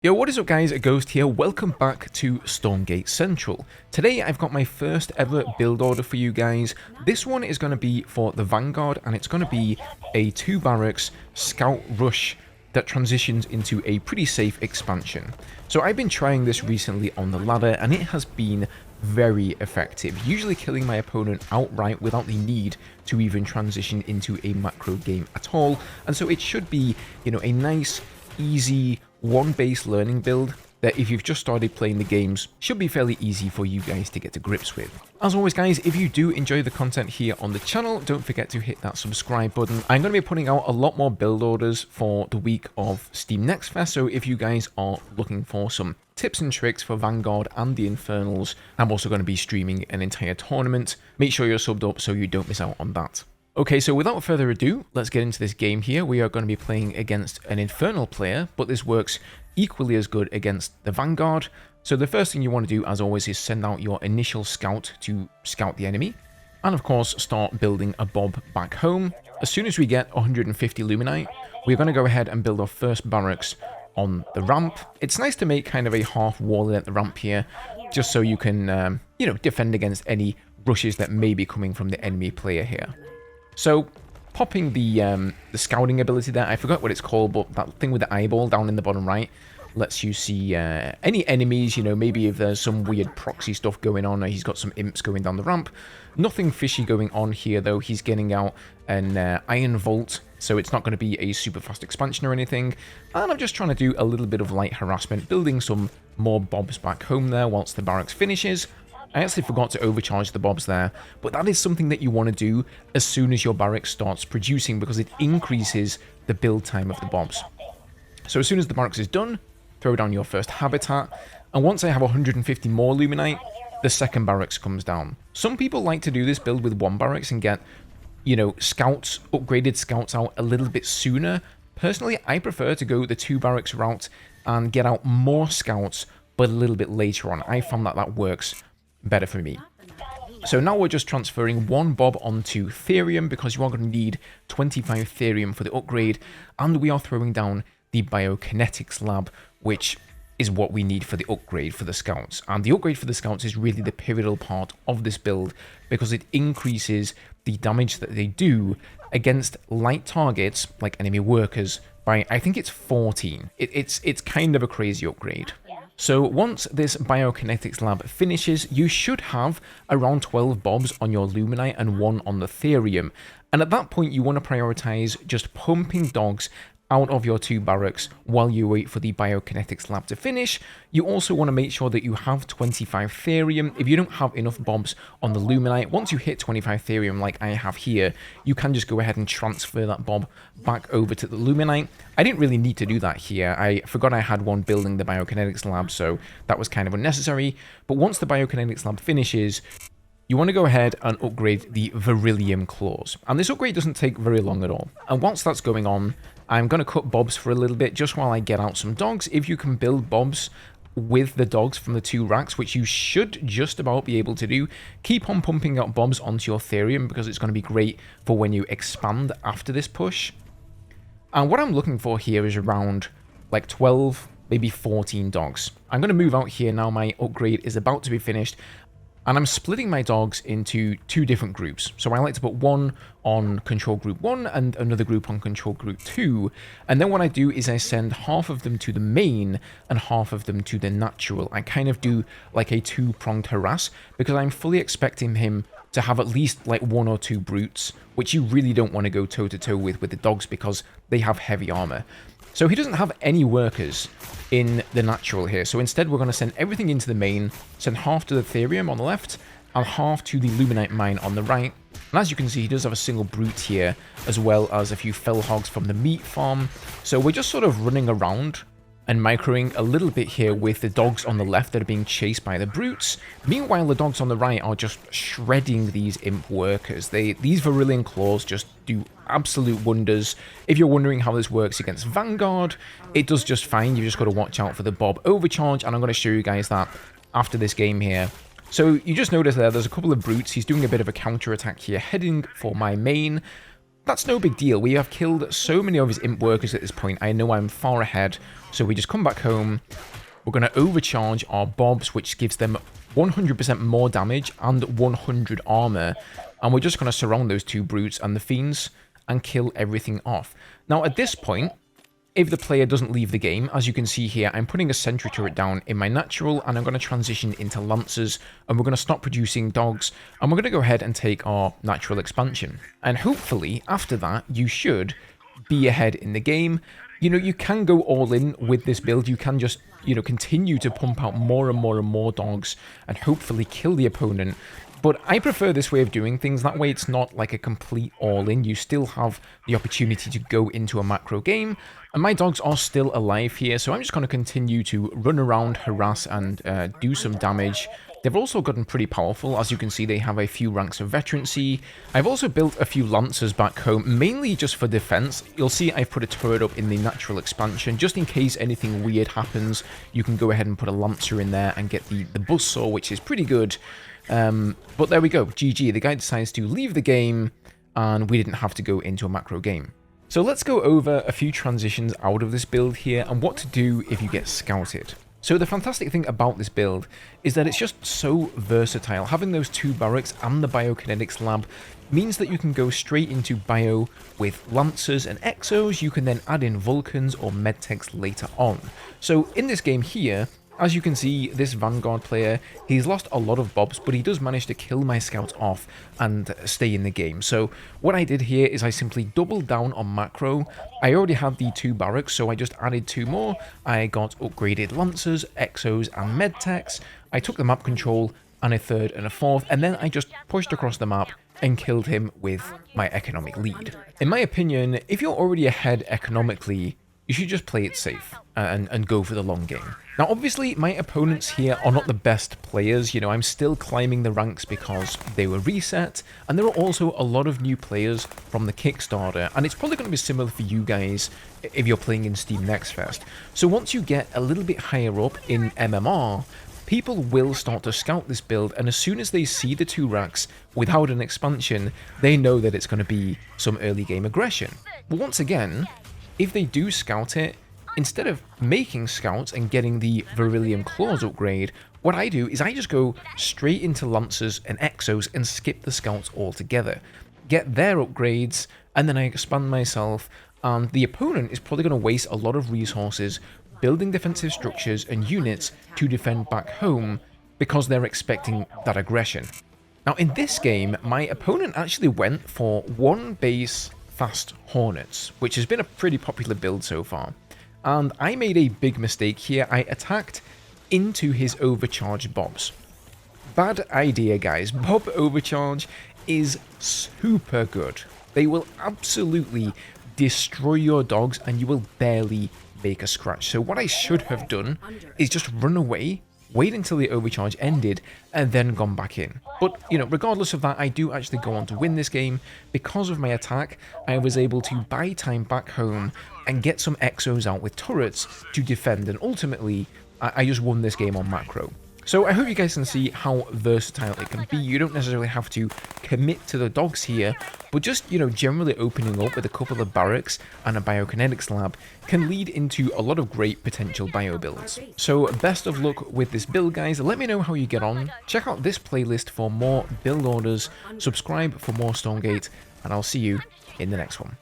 Yo, what is up guys, a Ghost here, welcome back to Stormgate Central. Today I've got my first ever build order for you guys. This one is going to be for the Vanguard and it's going to be a 2 barracks scout rush that transitions into a pretty safe expansion. So I've been trying this recently on the ladder and it has been very effective, usually killing my opponent outright without the need to even transition into a macro game at all. And so it should be, you know, a nice, easy, one base learning build that if you've just started playing the games should be fairly easy for you guys to get to grips with. As always guys, if you do enjoy the content here on the channel, don't forget to hit that subscribe button. I'm going to be putting out a lot more build orders for the week of Steam Next Fest, so if you guys are looking for some tips and tricks for Vanguard and the Infernals, I'm also going to be streaming an entire tournament. Make sure you're subbed up so you don't miss out on that. Okay, so without further ado, let's get into this game here. We are going to be playing against an Infernal player, but this works equally as good against the Vanguard. So the first thing you want to do, as always, is send out your initial scout to scout the enemy. And of course, start building a B.O.B back home. As soon as we get 150 Luminite, we're going to go ahead and build our first barracks on the ramp. It's nice to make kind of a half wall at the ramp here, just so you can, you know, defend against any rushes that may be coming from the enemy player here. So, popping the scouting ability there, I forgot what it's called, but that thing with the eyeball down in the bottom right lets you see any enemies, you know, maybe if there's some weird proxy stuff going on, or he's got some imps going down the ramp. Nothing fishy going on here, though. He's getting out an iron vault, so it's not going to be a super fast expansion or anything. And I'm just trying to do a little bit of light harassment, building some more B.O.Bs back home there whilst the barracks finishes. I actually forgot to overcharge the B.O.Bs there, but that is something that you want to do as soon as your barracks starts producing because it increases the build time of the B.O.Bs. So as soon as the barracks is done, throw down your first habitat, and once I have 150 more Luminite, the second barracks comes down. Some people like to do this build with one barracks and get, you know, scouts, upgraded scouts out a little bit sooner. Personally, I prefer to go the 2 barracks route and get out more scouts, but a little bit later on. I found that that works better for me. So now we're just transferring 1 B.O.B onto Therium because you are going to need 25 Therium for the upgrade, and we are throwing down the Biokinetics Lab, which is what we need for the upgrade for the scouts. And the upgrade for the scouts is really the pivotal part of this build because it increases the damage that they do against light targets like enemy workers by, I think it's 14. It's kind of a crazy upgrade. So once this Biokinetics Lab finishes, you should have around 12 B.O.Bs on your Luminite and 1 on the Therium. And at that point, you want to prioritize just pumping dogs out of your 2 barracks while you wait for the Biokinetics Lab to finish. You also want to make sure that you have 25 Therium. If you don't have enough B.O.Bs on the Luminite, once you hit 25 Therium like I have here, you can just go ahead and transfer that B.O.B back over to the Luminite. I didn't really need to do that here. I forgot I had one building the Biokinetics Lab, so that was kind of unnecessary. But once the Biokinetics Lab finishes, you want to go ahead and upgrade the Virillium Claws. And this upgrade doesn't take very long at all. And whilst that's going on, I'm going to cut B.O.Bs for a little bit just while I get out some dogs. If you can build B.O.Bs with the dogs from the 2 racks, which you should just about be able to do, keep on pumping out B.O.Bs onto your Therium because it's going to be great for when you expand after this push. And what I'm looking for here is around like 12, maybe 14 dogs. I'm going to move out here now. My upgrade is about to be finished. And I'm splitting my dogs into 2 different groups. So I like to put one on control group 1 and another group on control group 2. And then what I do is I send half of them to the main and half of them to the natural. I kind of do like a 2-pronged harass because I'm fully expecting him to have at least like 1 or 2 brutes, which you really don't want to go toe-to-toe with the dogs because they have heavy armor. So he doesn't have any workers in the natural here. So instead, we're going to send everything into the main, send half to the Therium on the left, and half to the Luminite mine on the right. And as you can see, he does have a single brute here, as well as a few fell hogs from the meat farm. So we're just sort of running around and microing a little bit here with the dogs on the left that are being chased by the brutes. Meanwhile, the dogs on the right are just shredding these imp workers. These Virillium Claws just do absolute wonders. If you're wondering how this works against Vanguard, it does just fine. You've just got to watch out for the B.O.B Overcharge, and I'm going to show you guys that after this game here. So you just notice there's a couple of brutes. He's doing a bit of a counter attack here, heading for my main. that's no big deal. We have killed so many of his imp workers at this point. I know I'm far ahead. So we just come back home. We're going to overcharge our bobs, which gives them 100% more damage and 100 armor. And we're just going to surround those two brutes and the fiends and kill everything off. Now, at this point, if the player doesn't leave the game, as you can see here, I'm putting a sentry turret down in my natural, and I'm going to transition into lancers, and we're going to stop producing dogs, and we're going to go ahead and take our natural expansion. And hopefully, after that, you should be ahead in the game. You know, you can go all in with this build. You can just, you know, continue to pump out more and more and more dogs and hopefully kill the opponent. But I prefer this way of doing things. That way it's not like a complete all-in. You still have the opportunity to go into a macro game. And my dogs are still alive here, so I'm just going to continue to run around, harass, and do some damage. They've also gotten pretty powerful. As you can see, they have a few ranks of veterancy. I've also built a few lancers back home, mainly just for defense. You'll see I've put a turret up in the natural expansion, just in case anything weird happens. You can go ahead and put a lancer in there and get the buzzsaw, which is pretty good. But there we go, GG. The guy decides to leave the game, and we didn't have to go into a macro game. So let's go over a few transitions out of this build here, and what to do if you get scouted. So the fantastic thing about this build is that it's just so versatile. Having those two barracks and the biokinetics lab means that you can go straight into bio with lancers and exos. You can then add in vulcans or medtechs later on. So in this game here, as you can see, this Vanguard player, he's lost a lot of bobs, but he does manage to kill my scouts off and stay in the game. So what I did here is I simply doubled down on macro. I already had the two barracks, so I just added two more. I got upgraded lancers, exos, and medtechs. I took the map control and a third and a fourth, and then I just pushed across the map and killed him with my economic lead. In my opinion, if you're already ahead economically, you should just play it safe and go for the long game. Now, obviously, my opponents here are not the best players. You know, I'm still climbing the ranks because they were reset, and there are also a lot of new players from the Kickstarter, and it's probably going to be similar for you guys if you're playing in Steam Next Fest. So once you get a little bit higher up in MMR, people will start to scout this build, and as soon as they see the two racks without an expansion, they know that it's going to be some early game aggression. But once again, if they do scout it, instead of making scouts and getting the Virillium Claws upgrade, what I do is I just go straight into lancers and exos and skip the scouts altogether. Get their upgrades, and then I expand myself, and the opponent is probably going to waste a lot of resources building defensive structures and units to defend back home because they're expecting that aggression. Now in this game, my opponent actually went for one base fast hornets, which has been a pretty popular build so far. And I made a big mistake here. I attacked into his overcharged bobs. Bad idea, guys. Bob overcharge is super good. They will absolutely destroy your dogs and you will barely make a scratch. So what I should have done is just run away, wait until the overcharge ended, and then gone back in. But, you know, regardless of that, I do actually go on to win this game. Because of my attack, I was able to buy time back home and get some exos out with turrets to defend, and ultimately, I just won this game on macro. So I hope you guys can see how versatile it can be. You don't necessarily have to commit to the dogs here, but just, you know, generally opening up with a couple of barracks and a biokinetics lab can lead into a lot of great potential bio builds. So best of luck with this build, guys. Let me know how you get on. Check out this playlist for more build orders, subscribe for more Stormgate, and I'll see you in the next one.